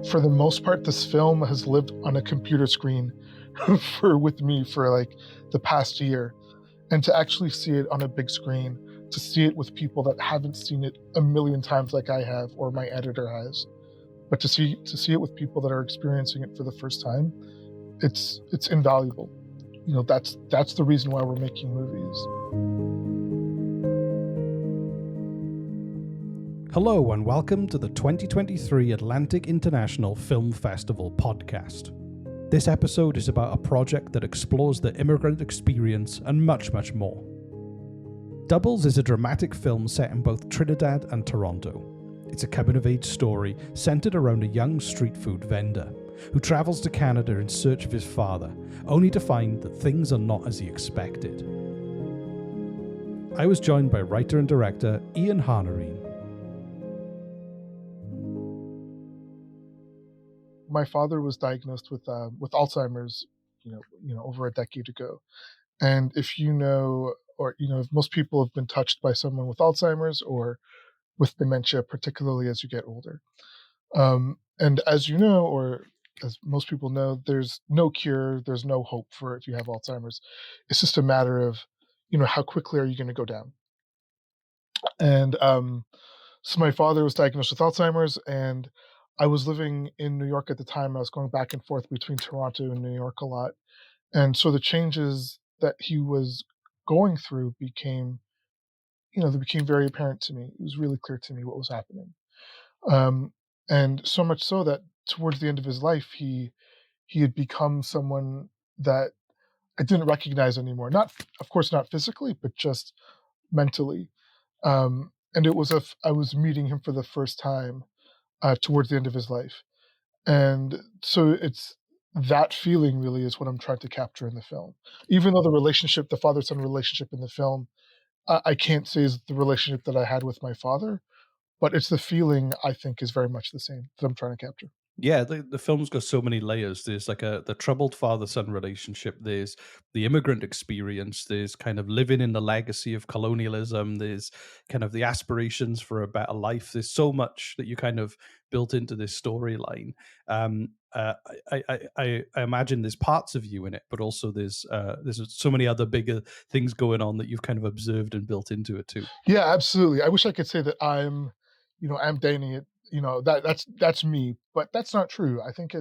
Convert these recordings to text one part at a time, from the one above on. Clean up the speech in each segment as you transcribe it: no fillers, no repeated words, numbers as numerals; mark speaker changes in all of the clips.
Speaker 1: for the most part, this film has lived on a computer screen with me for like the past year. And to actually see it on a big screen, to see it with people that haven't seen it a million times like I have or my editor has, but to see it with people that are experiencing it for the first time, it's invaluable. That's the reason why we're making movies.
Speaker 2: Hello and welcome to the 2023 Atlantic International Film Festival podcast. This episode is about a project that explores the immigrant experience and much, much more. Doubles is a dramatic film set in both Trinidad and Toronto. It's a coming-of-age story centered around a young street food vendor who travels to Canada in search of his father, only to find that things are not as he expected. I was joined by writer and director Ian Harnarine.
Speaker 1: My father was diagnosed with Alzheimer's, over a decade ago. And if if most people have been touched by someone with Alzheimer's or with dementia, particularly as you get older. And as you know, or as most people know, there's no cure, there's no hope for if you have Alzheimer's. It's just a matter of, how quickly are you going to go down? And so my father was diagnosed with Alzheimer's, and I was living in New York at the time. I was going back and forth between Toronto and New York a lot. And so the changes that he was going through became very apparent to me. It was really clear to me what was happening. And so much so that towards the end of his life, he had become someone that I didn't recognize anymore. Not, of course, not physically, but just mentally. And I was meeting him for the first time towards the end of his life. And so it's that feeling really is what I'm trying to capture in the film. Even though the father-son relationship in the film, I can't say is the relationship that I had with my father, but it's the feeling I think is very much the same that I'm trying to capture.
Speaker 2: Yeah, the film's got so many layers. There's like the troubled father-son relationship. There's the immigrant experience. There's kind of living in the legacy of colonialism. There's kind of the aspirations for a better life. There's so much that you kind of built into this storyline. I imagine there's parts of you in it, but also there's so many other bigger things going on that you've kind of observed and built into it too.
Speaker 1: Yeah, absolutely. I wish I could say that I'm dating it, that's me, but that's not true. I think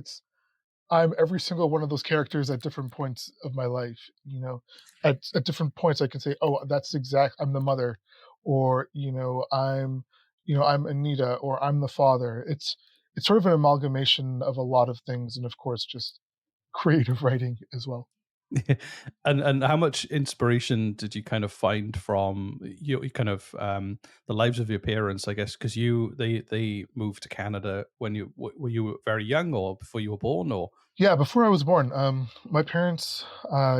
Speaker 1: I'm every single one of those characters at different points of my life. At different points I can say, oh, I'm the mother, or I'm Anita, or I'm the father. It's sort of an amalgamation of a lot of things, and of course just creative writing as well.
Speaker 2: And how much inspiration did you kind of find from you kind of the lives of your parents, I guess, because they moved to Canada when were you very young or before you were born, or?
Speaker 1: Yeah, before I was born, my parents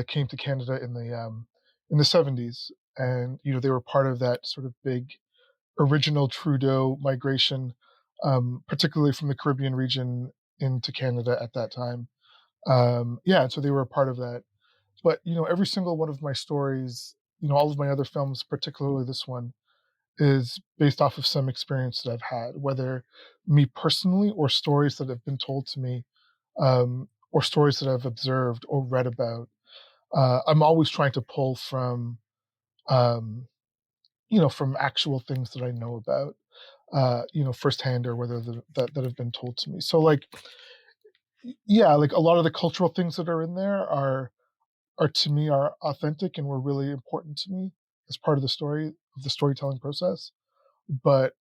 Speaker 1: came to Canada in the 70s, and they were part of that sort of big original Trudeau migration, particularly from the Caribbean region into Canada at that time. Yeah, and so they were a part of that. But every single one of my stories, all of my other films, particularly this one, is based off of some experience that I've had, whether me personally or stories that have been told to me, or stories that I've observed or read about. I'm always trying to pull from, from actual things that I know about, firsthand, or whether that have been told to me. So, like, yeah, like a lot of the cultural things that are in there are to me are authentic and were really important to me as part of the storytelling process. But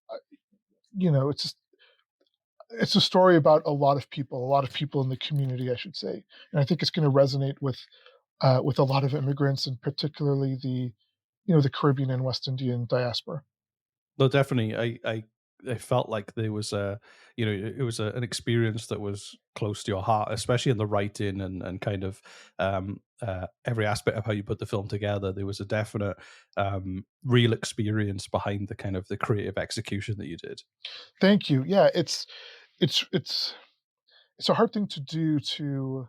Speaker 1: it's a story about a lot of people in the community, I should say, and I think it's going to resonate with a lot of immigrants, and particularly the Caribbean and West Indian diaspora.
Speaker 2: No, definitely. I felt like there was it was an experience that was close to your heart, especially in the writing and kind of every aspect of how you put the film together. There was a definite real experience behind the kind of the creative execution that you did.
Speaker 1: Thank you. Yeah, it's it's it's a hard thing to do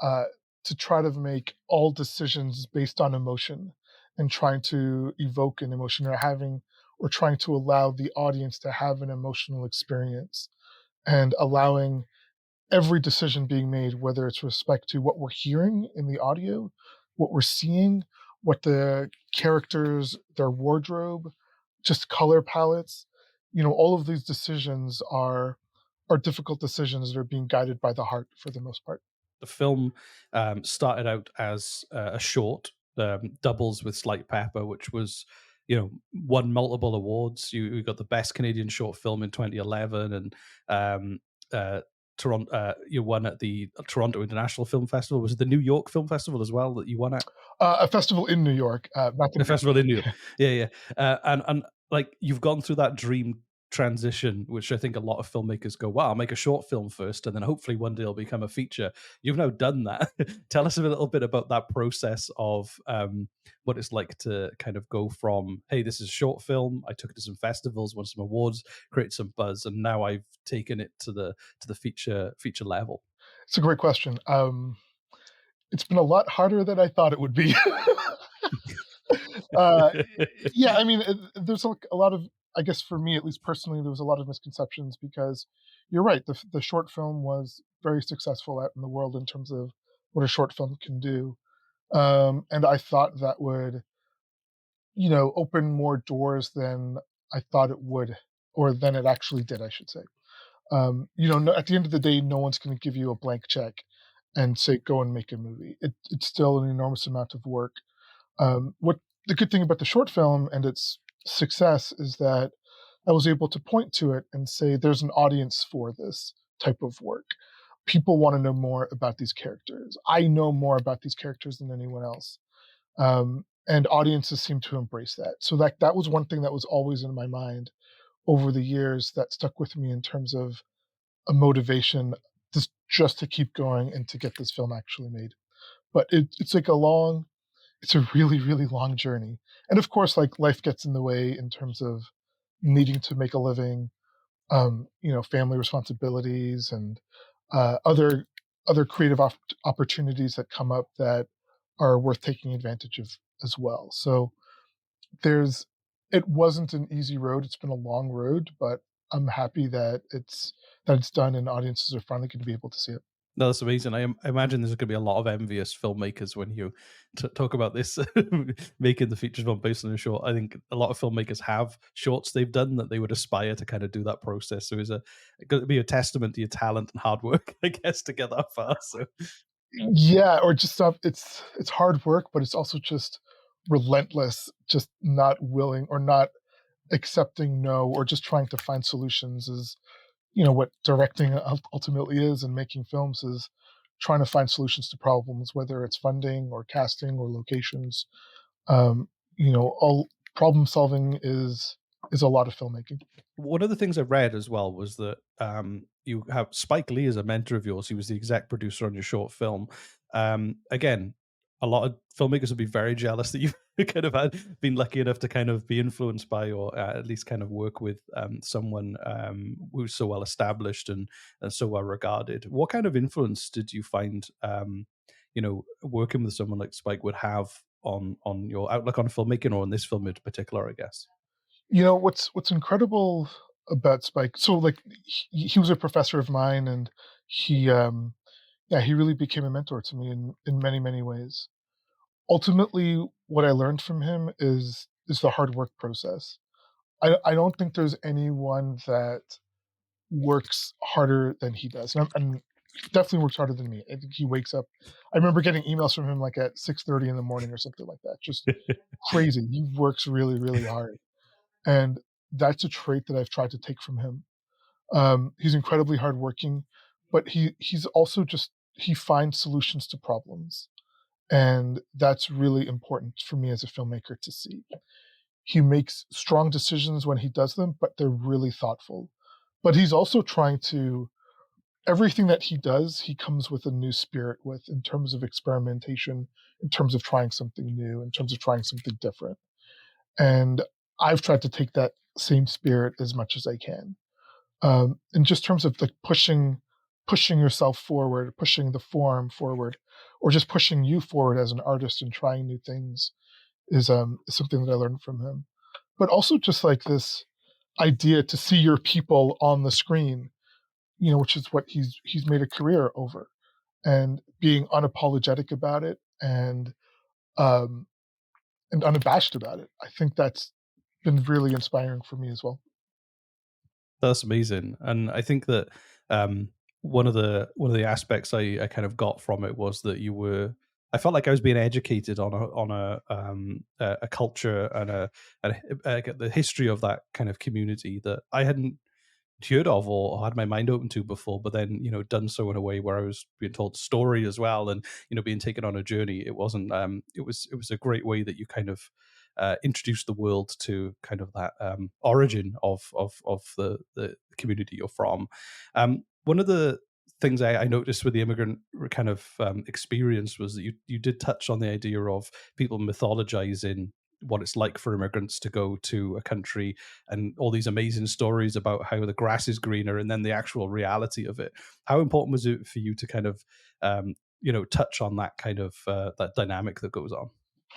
Speaker 1: uh, to try to make all decisions based on emotion and trying to evoke an emotion, or trying to allow the audience to have an emotional experience, and allowing every decision being made, whether it's respect to what we're hearing in the audio, what we're seeing, what the characters, their wardrobe, just color palettes, all of these decisions are difficult decisions that are being guided by the heart for the most part.
Speaker 2: The film started out as a short, doubles with Slight Pepper, which was, won multiple awards. You got the best Canadian short film in 2011, and Toronto. You won at the Toronto International Film Festival. Was it the New York Film Festival as well that you won at?
Speaker 1: A festival in New York, not
Speaker 2: The
Speaker 1: the
Speaker 2: festival in New York. Yeah, yeah. And like you've gone through that dream transition, which I think a lot of filmmakers go, "Wow, I'll make a short film first, and then hopefully one day it'll become a feature." You've now done that. Tell us a little bit about that process of what it's like to kind of go from, "Hey, this is a short film. I took it to some festivals, won some awards, created some buzz, and now I've taken it to the feature level."
Speaker 1: It's a great question. It's been a lot harder than I thought it would be. uh, yeah, I mean, there's a lot of, I guess for me, at least personally, there was a lot of misconceptions because you're right. The short film was very successful out in the world in terms of what a short film can do. And I thought that would, open more doors than I thought it would, or than it actually did, I should say. At the end of the day, no one's going to give you a blank check and say, go and make a movie. It's still an enormous amount of work. What the good thing about the short film and its success is that I was able to point to it and say, there's an audience for this type of work. People want to know more about these characters. I know more about these characters than anyone else. And audiences seem to embrace that. So that was one thing that was always in my mind over the years that stuck with me in terms of a motivation just to keep going and to get this film actually made. But it's like it's a really, really long journey. And of course, like life gets in the way in terms of needing to make a living, family responsibilities and other creative opportunities that come up that are worth taking advantage of as well. So there's it wasn't an easy road. It's been a long road, but I'm happy that it's done and audiences are finally going to be able to see it.
Speaker 2: No, that's amazing. I imagine there's going to be a lot of envious filmmakers when you talk about this, making the feature film based on a short. I think a lot of filmmakers have shorts they've done that they would aspire to kind of do that process. So it's going to be a testament to your talent and hard work, I guess, to get that far. So
Speaker 1: Yeah, or just stuff. It's hard work, but it's also just relentless, just not willing or not accepting no, or just trying to find solutions is, what directing ultimately is, and making films is trying to find solutions to problems, whether it's funding or casting or locations. All problem solving is a lot of filmmaking.
Speaker 2: one of the things I read as well was that you have Spike Lee as a mentor of yours. He was the exec producer on your short film. Again, a lot of filmmakers would be very jealous that you've kind of been lucky enough to kind of be influenced by, or at least kind of work with someone who's so well established and so well regarded. What kind of influence did you find, working with someone like Spike would have on your outlook on filmmaking, or on this film in particular, I guess?
Speaker 1: What's incredible about Spike, so like he was a professor of mine, and he yeah, he really became a mentor to me in many, many ways. Ultimately, what I learned from him is the hard work process. I don't think there's anyone that works harder than he does, and he definitely works harder than me. I think he wakes up. I remember getting emails from him like at 6:30 in the morning or something like that. Just crazy. He works really, really hard, and that's a trait that I've tried to take from him. He's incredibly hardworking, but he's also just he finds solutions to problems, and that's really important for me as a filmmaker to see. He makes strong decisions when he does them, but they're really thoughtful. But he's also trying to everything that he does, he comes with a new spirit with in terms of experimentation, in terms of trying something new, in terms of trying something different. And I've tried to take that same spirit as much as I can. In just terms of like pushing yourself forward, pushing the form forward, or just pushing you forward as an artist and trying new things is something that I learned from him. But also just like this idea to see your people on the screen. which is what he's made a career over, and being unapologetic about it um, and unabashed about it. I think that's been really inspiring for me as well.
Speaker 2: That's amazing, and I think that um, one of the aspects I kind of got from it was that you were. I felt like I was being educated on a culture and the history of that kind of community that I hadn't heard of or had my mind open to before, but then done so in a way where I was being told story as well, and being taken on a journey. It wasn't. It was a great way that you kind of introduced the world to kind of that origin of the community you're from. One of the things I noticed with the immigrant kind of experience was that you did touch on the idea of people mythologizing what it's like for immigrants to go to a country, and all these amazing stories about how the grass is greener, and then the actual reality of it. How important was it for you to kind of touch on that kind of that dynamic that goes on?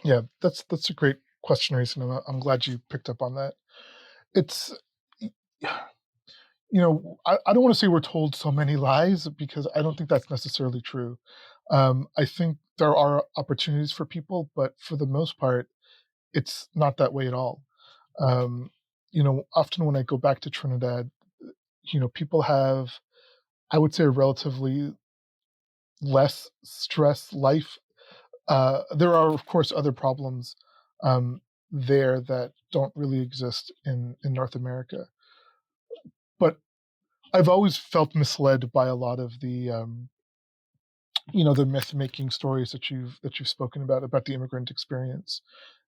Speaker 1: Yeah, that's a great question, Reese, and I'm glad you picked up on that. It's I don't want to say we're told so many lies because I don't think that's necessarily true. I think there are opportunities for people, but for the most part, it's not that way at all. Um, Often when I go back to Trinidad, people have, I would say, a relatively less stress life. There are, of course, other problems um, there that don't really exist in North America. But I've always felt misled by a lot of the myth making stories that you've spoken about the immigrant experience.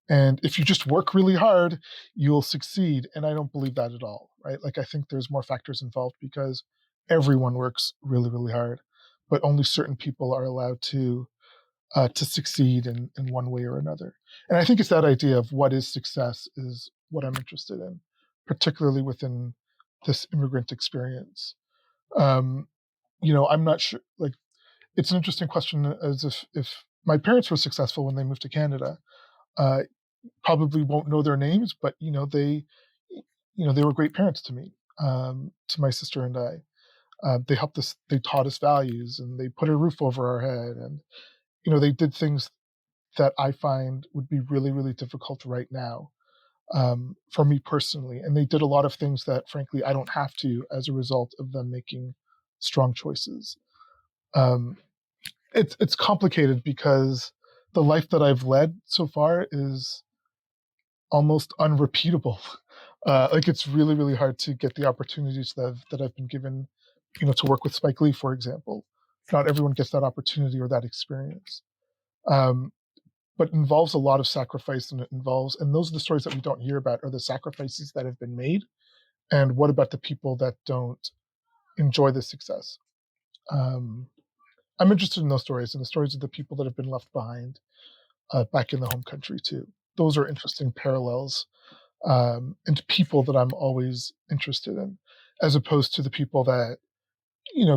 Speaker 1: And if you just work really hard, you'll succeed. And I don't believe that at all, right? Like I think there's more factors involved because everyone works really, really hard, but only certain people are allowed to succeed in one way or another. And I think it's that idea of what is success is what I'm interested in, particularly within this immigrant experience. Um, I'm not sure. Like, it's an interesting question, as if my parents were successful when they moved to Canada. Uh, Probably won't know their names, but they were great parents to me, to my sister and I. They helped us. They taught us values, and they put a roof over our head, and they did things that I find would be really, really difficult right now, for me personally. And they did a lot of things that, frankly, I don't have to as a result of them making strong choices. Um, it's complicated because the life that I've led so far is almost unrepeatable. Like it's really, really hard to get the opportunities that I've been given, to work with Spike Lee, for example. Not everyone gets that opportunity or that experience. Um, but it involves a lot of sacrifice, and those are the stories that we don't hear about, are the sacrifices that have been made. And what about the people that don't enjoy the success? Um, I'm interested in those stories and the stories of the people that have been left behind, back in the home country too. Those are interesting parallels, and people that I'm always interested in, as opposed to the people that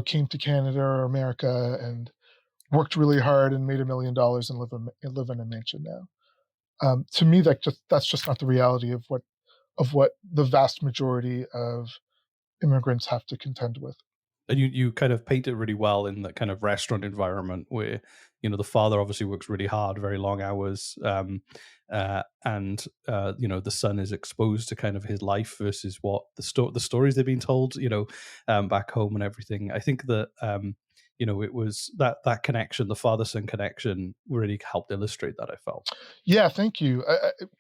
Speaker 1: came to Canada or America and worked really hard and made $1 million and live in a mansion now. To me, that's just not the reality of what the vast majority of immigrants have to contend with.
Speaker 2: And you kind of paint it really well in that kind of restaurant environment where the father obviously works really hard, very long hours, and the son is exposed to kind of his life versus what the stories they've been told, back home and everything. I think that it was that connection, the father son connection, really helped illustrate that. I felt.
Speaker 1: Yeah, thank you.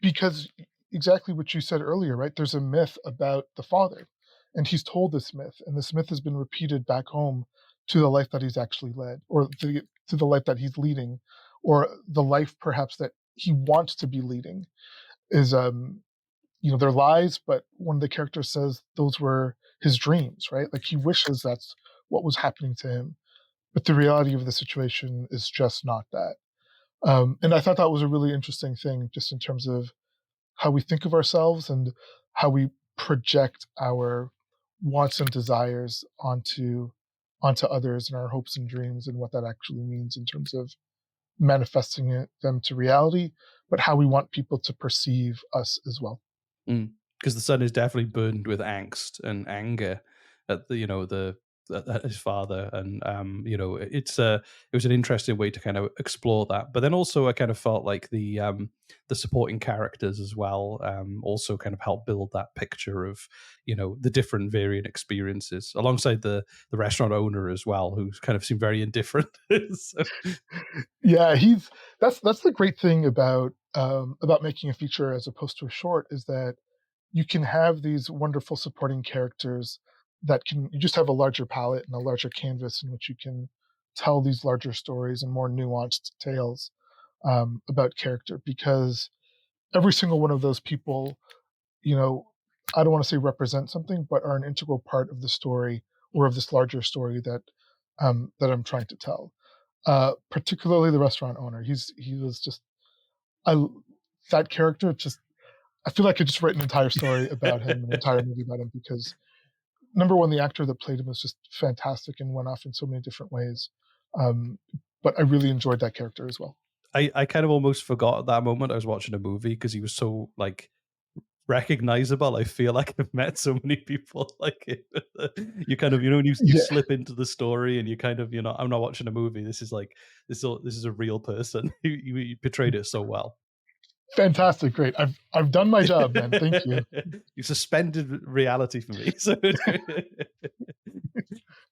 Speaker 1: Because exactly what you said earlier, right? There's a myth about the father, and he's told this myth, and this myth has been repeated back home to the life that he's actually led, or to the life that he's leading, or the life perhaps that he wants to be leading. Is they're lies, but one of the characters says those were his dreams, right? Like he wishes that's what was happening to him, but the reality of the situation is just not that. And I thought that was a really interesting thing, just in terms of how we think of ourselves and how we project our wants and desires onto others and our hopes and dreams, and what that actually means in terms of manifesting them to reality, but how we want people to perceive us as well.
Speaker 2: Because the son is definitely burdened with angst and anger at the at his father, and it was an interesting way to kind of explore that. But then also, I kind of felt like the supporting characters as well also kind of help build that picture of the different varying experiences, alongside the restaurant owner as well, who kind of seemed very indifferent. So,
Speaker 1: Yeah, that's the great thing about making a feature as opposed to a short, is that you can have these wonderful supporting characters that can you just have a larger palette and a larger canvas in which you can tell these larger stories and more nuanced tales about character, because every single one of those people, you know, I don't want to say represent something, but are an integral part of the story or of this larger story that I'm trying to tell. Particularly the restaurant owner. He was just I that character just I feel like I could just write an entire story about him, an entire movie about him, because number one, the actor that played him was just fantastic and went off in so many different ways. Um, but I really enjoyed that character as well.
Speaker 2: I kind of almost forgot at that moment I was watching a movie, because he was so like recognizable. I feel like I've met so many people like him. You kind of, you
Speaker 1: Yeah,
Speaker 2: slip into the story, and you kind of, I'm not watching a movie. This is like this is a real person. You portrayed it so well.
Speaker 1: fantastic, great. I've done my job, man. Thank you.
Speaker 2: You suspended reality for me. So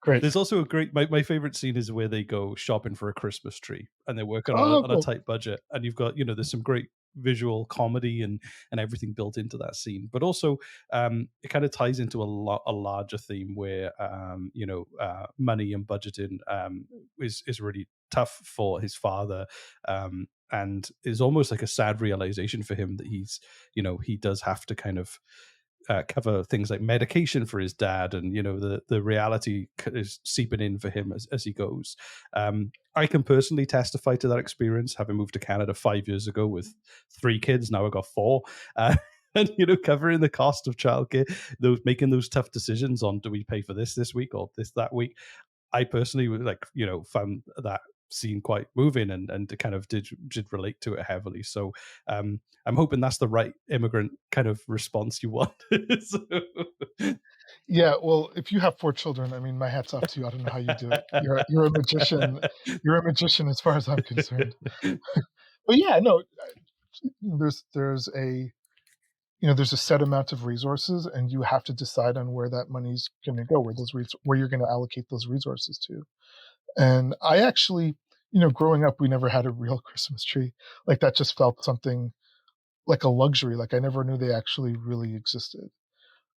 Speaker 1: Great.
Speaker 2: there's also a great my favorite scene is where they go shopping for a Christmas tree, and they're working
Speaker 1: Oh,
Speaker 2: on a
Speaker 1: cool.
Speaker 2: tight budget, and you've got, there's some great visual comedy and everything built into that scene. But also it kind of ties into a larger theme where money and budgeting is really tough for his father, and is almost like a sad realization for him that he does have to kind of cover things like medication for his dad, and the reality is seeping in for him as he goes. I can personally testify to that experience, having moved to Canada 5 years ago with 3 kids. Now I've got 4. And covering the cost of childcare, those making those tough decisions on, do we pay for this week or this that week. I personally would found that scene quite moving, and kind of did relate to it heavily. So I'm hoping that's the right immigrant kind of response you want. So,
Speaker 1: Yeah, well, if you have 4 children, I mean, my hat's off to you. I don't know how you do it. You're a magician. You're a magician as far as I'm concerned. But yeah, no, there's a there's a set amount of resources, and you have to decide on where that money's going to go, where you're going to allocate those resources to. And I actually, growing up, we never had a real Christmas tree. Like that just felt something like a luxury. Like I never knew they actually really existed.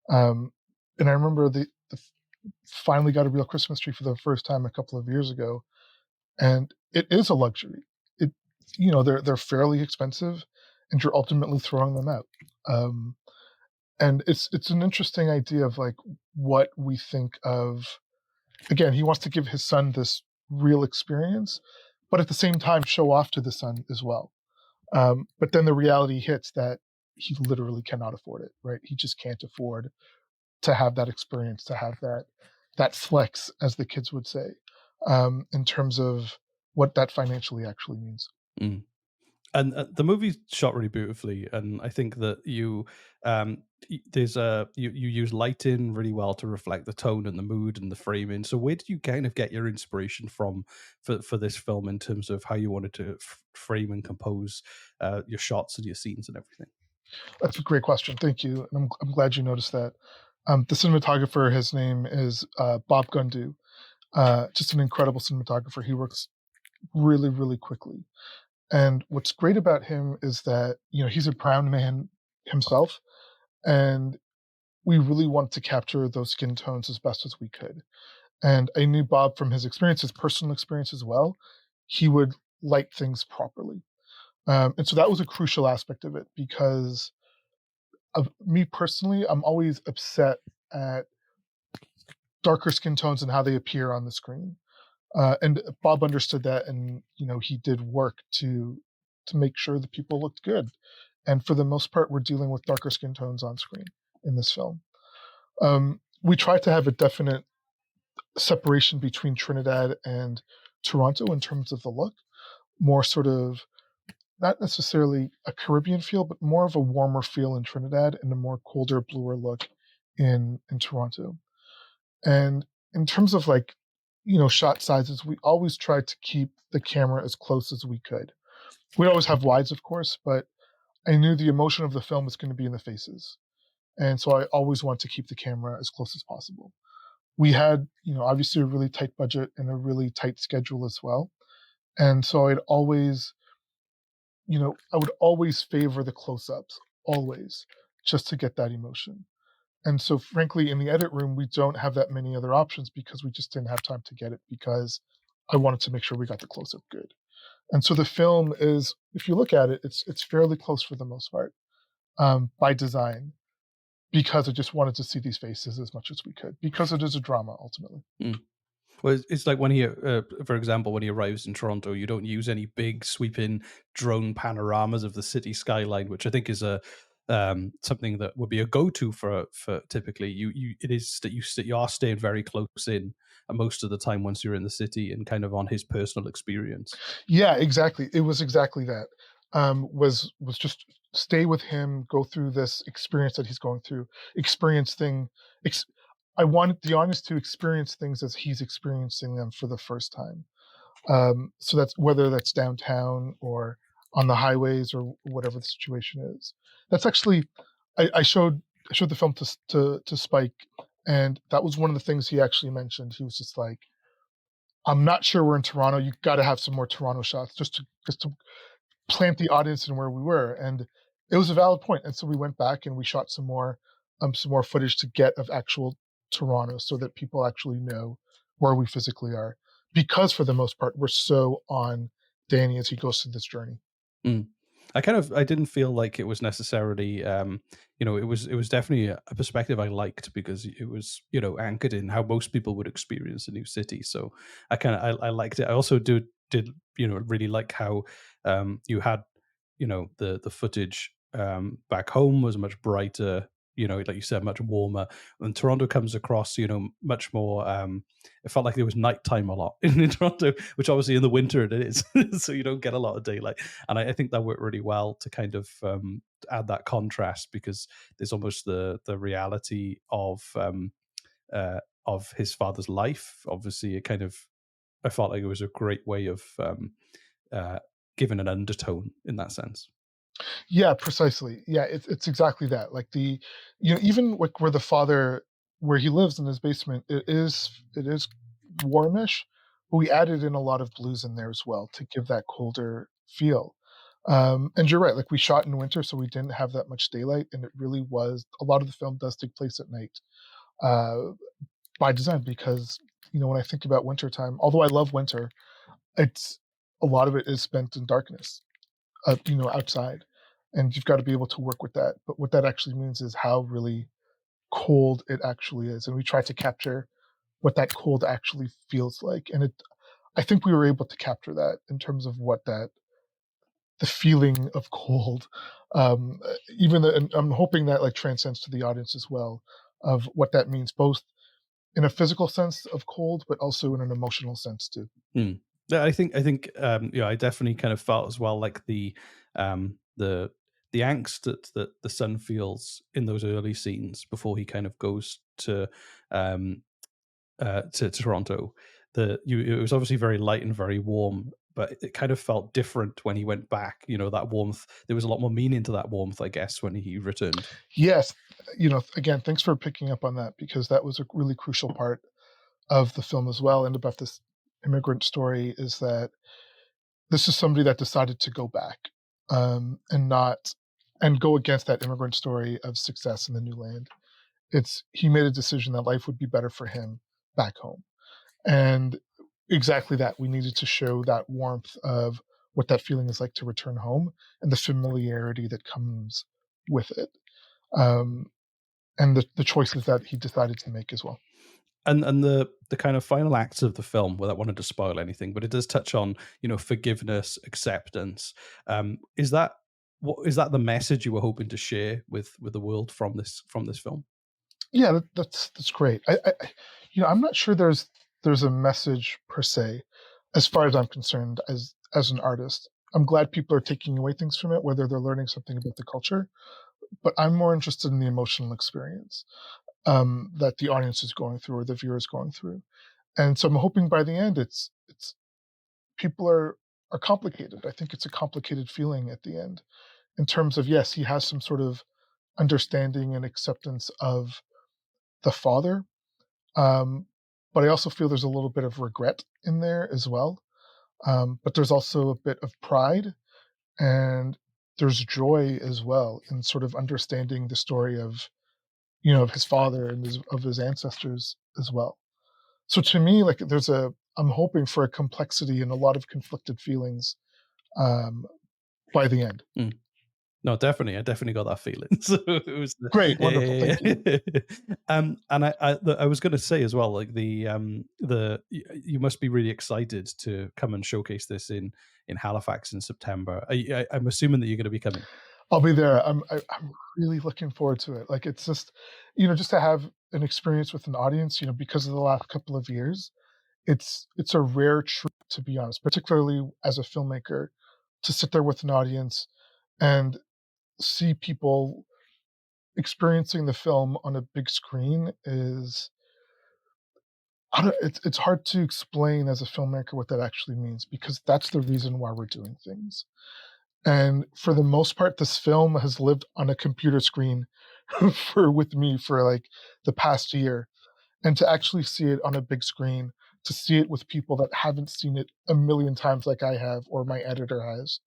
Speaker 1: Um, and I remember the finally got a real Christmas tree for the first time a couple of years ago, and it is a luxury. It, they're fairly expensive, and you're ultimately throwing them out. Um, and it's an interesting idea of like what we think of. Again, he wants to give his son this real experience, but at the same time show off to the son as well. But then the reality hits that he literally cannot afford it. Right? He just can't afford to have that experience, to have that flex, as the kids would say, in terms of what that financially actually means.
Speaker 2: mm. And the movie's shot really beautifully, and I think that there's you use lighting really well to reflect the tone and the mood and the framing. So where did you kind of get your inspiration from for this film, in terms of how you wanted to frame and compose your shots and your scenes and everything?
Speaker 1: That's a great question. Thank you. And I'm glad you noticed that. The cinematographer, his name is Bob Gundu. Just an incredible cinematographer. He works really, really quickly. And what's great about him is that, he's a brown man himself, and we really want to capture those skin tones as best as we could. And I knew Bob from his experience, his personal experience as well. He would light things properly. And so that was a crucial aspect of it, because of me personally, I'm always upset at darker skin tones and how they appear on the screen. And Bob understood that, and he did work to make sure that people looked good. And for the most part, we're dealing with darker skin tones on screen in this film. We tried to have a definite separation between Trinidad and Toronto in terms of the look, more sort of not necessarily a Caribbean feel, but more of a warmer feel in Trinidad and a more colder, bluer look in Toronto. And in terms of like, shot sizes, we always tried to keep the camera as close as we could. We'd always have wides, of course, but I knew the emotion of the film was going to be in the faces. And so I always wanted to keep the camera as close as possible. We had, obviously a really tight budget and a really tight schedule as well. And so I would always favor the close-ups, always, just to get that emotion. And so frankly, in the edit room, we don't have that many other options because we just didn't have time to get it because I wanted to make sure we got the close-up good. And so the film is, if you look at it, it's fairly close for the most part, by design, because I just wanted to see these faces as much as we could, because it is a drama ultimately.
Speaker 2: Mm. Well, it's like when he, for example, when he arrives in Toronto, you don't use any big sweeping drone panoramas of the city skyline, which I think is a something that would be a go-to for typically. It is that you are staying very close in most of the time once you're in the city and kind of on his personal experience.
Speaker 1: Yeah, exactly. It was exactly that. Was just stay with him, go through this experience that he's going through, experience thing. Ex- I wanted the audience to experience things as he's experiencing them for the first time. So that's whether that's downtown or on the highways or whatever the situation is. That's actually, I showed the film to Spike, and that was one of the things he actually mentioned. He was just like, "I'm not sure we're in Toronto. You got to have some more Toronto shots just to plant the audience in where we were." And it was a valid point. And so we went back and we shot some more footage to get of actual Toronto so that people actually know where we physically are. Because for the most part, we're so on Danny as he goes through this journey.
Speaker 2: Mm. I didn't feel like it was necessarily it was definitely a perspective I liked because it was anchored in how most people would experience a new city. So I liked it. I also did really like how you had the footage back home was much brighter, like you said, much warmer. And Toronto comes across, much more. It felt like there was nighttime a lot in Toronto, which obviously in the winter it is, so you don't get a lot of daylight. And I think that worked really well to kind of add that contrast because there's almost the reality of his father's life. Obviously, I felt like it was a great way of uh, giving an undertone in that sense.
Speaker 1: Yeah, precisely. Yeah, it's exactly that. Like even like where he lives in his basement, it is warmish, but we added in a lot of blues in there as well to give that colder feel. And you're right, like we shot in winter, so we didn't have that much daylight, and it really was a lot of the film does take place at night, uh, by design because when I think about wintertime, although I love winter, it's a lot of it is spent in darkness, outside, and you've got to be able to work with that. But what that actually means is how really cold it actually is, and we try to capture what that cold actually feels like. And I think we were able to capture that in terms of what the feeling of cold, and I'm hoping that like transcends to the audience as well, of what that means, both in a physical sense of cold, but also in an emotional sense too.
Speaker 2: Hmm. Yeah, I think I definitely kind of felt as well like um, the the angst that the son feels in those early scenes before he kind of goes um, to Toronto. It was obviously very light and very warm, but it kind of felt different when he went back. That warmth. There was a lot more meaning to that warmth, I guess, when he returned.
Speaker 1: Yes, again, thanks for picking up on that because that was a really crucial part of the film as well, and about this immigrant story is that this is somebody that decided to go back, and not and go against that immigrant story of success in the new land. He made a decision that life would be better for him back home, and exactly that we needed to show that warmth of what that feeling is like to return home and the familiarity that comes with it, um, and the choices that he decided to make as well.
Speaker 2: And the kind of final acts of the film, without wanting to spoil anything, but it does touch on forgiveness, acceptance. Is that the message you were hoping to share with the world from this film?
Speaker 1: Yeah, that's great. I'm not sure there's a message per se, as far as I'm concerned, as an artist. I'm glad people are taking away things from it, whether they're learning something about the culture, but I'm more interested in the emotional experience. that the audience is going through or the viewer is going through. And so I'm hoping by the end, it's people are complicated. I think it's a complicated feeling at the end, in terms of, yes, he has some sort of understanding and acceptance of the father, but I also feel there's a little bit of regret in there as well. But there's also a bit of pride, and there's joy as well in sort of understanding the story of, of his father and of his ancestors as well. So to me, like, I'm hoping for a complexity and a lot of conflicted feelings by the end.
Speaker 2: No, definitely. I definitely got that feeling. So it was
Speaker 1: Great, wonderful, thank you.
Speaker 2: And I was going to say as well, like you must be really excited to come and showcase this in Halifax in September. I'm assuming that you're going to be coming.
Speaker 1: I'll be there. I'm really looking forward to it. Like, it's just, just to have an experience with an audience, because of the last couple of years, it's a rare treat, to be honest, particularly as a filmmaker, to sit there with an audience and see people experiencing the film on a big screen is, it's hard to explain as a filmmaker what that actually means, because that's the reason why we're doing things. And for the most part, this film has lived on a computer screen with me for like the past year. And to actually see it on a big screen, to see it with people that haven't seen it a million times like I have or my editor has,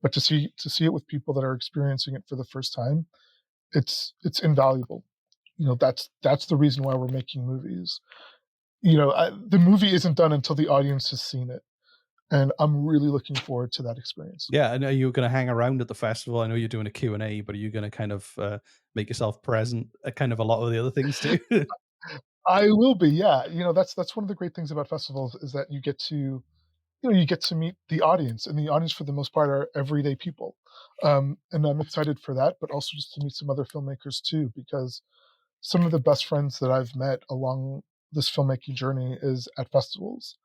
Speaker 1: but to see it with people that are experiencing it for the first time, it's invaluable. That's the reason why we're making movies. The movie isn't done until the audience has seen it. And I'm really looking forward to that experience.
Speaker 2: Yeah, and are you going to hang around at the festival? I know you're doing a Q&A, but are you going to kind of make yourself present at kind of a lot of the other things too?
Speaker 1: I will be, yeah. That's one of the great things about festivals, is that you get to meet the audience, and the audience for the most part are everyday people. And I'm excited for that, but also just to meet some other filmmakers too, because some of the best friends that I've met along this filmmaking journey is at festivals.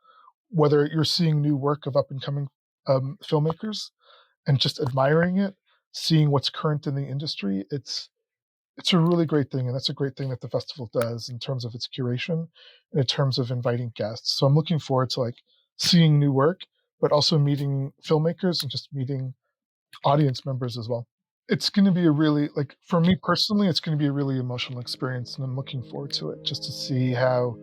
Speaker 1: Whether you're seeing new work of up and coming filmmakers and just admiring it, seeing what's current in the industry, it's a really great thing, and that's a great thing that the festival does in terms of its curation and in terms of inviting guests. So I'm looking forward to like seeing new work, but also meeting filmmakers and just meeting audience members as well. It's going to be a really, like, for me personally, it's going to be a really emotional experience, and I'm looking forward to it just to see how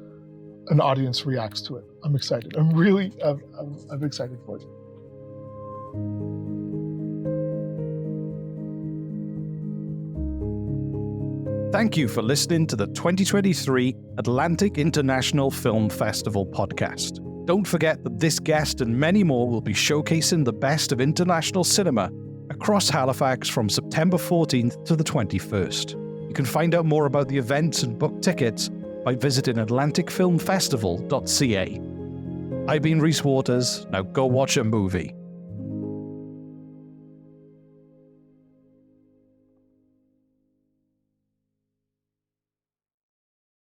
Speaker 1: an audience reacts to it. I'm excited. I'm excited for it.
Speaker 2: Thank you for listening to the 2023 Atlantic International Film Festival podcast. Don't forget that this guest and many more will be showcasing the best of international cinema across Halifax from September 14th to the 21st. You can find out more about the events and book tickets by visiting atlanticfilmfestival.ca. I've been Rhys Waters. Now go watch a movie.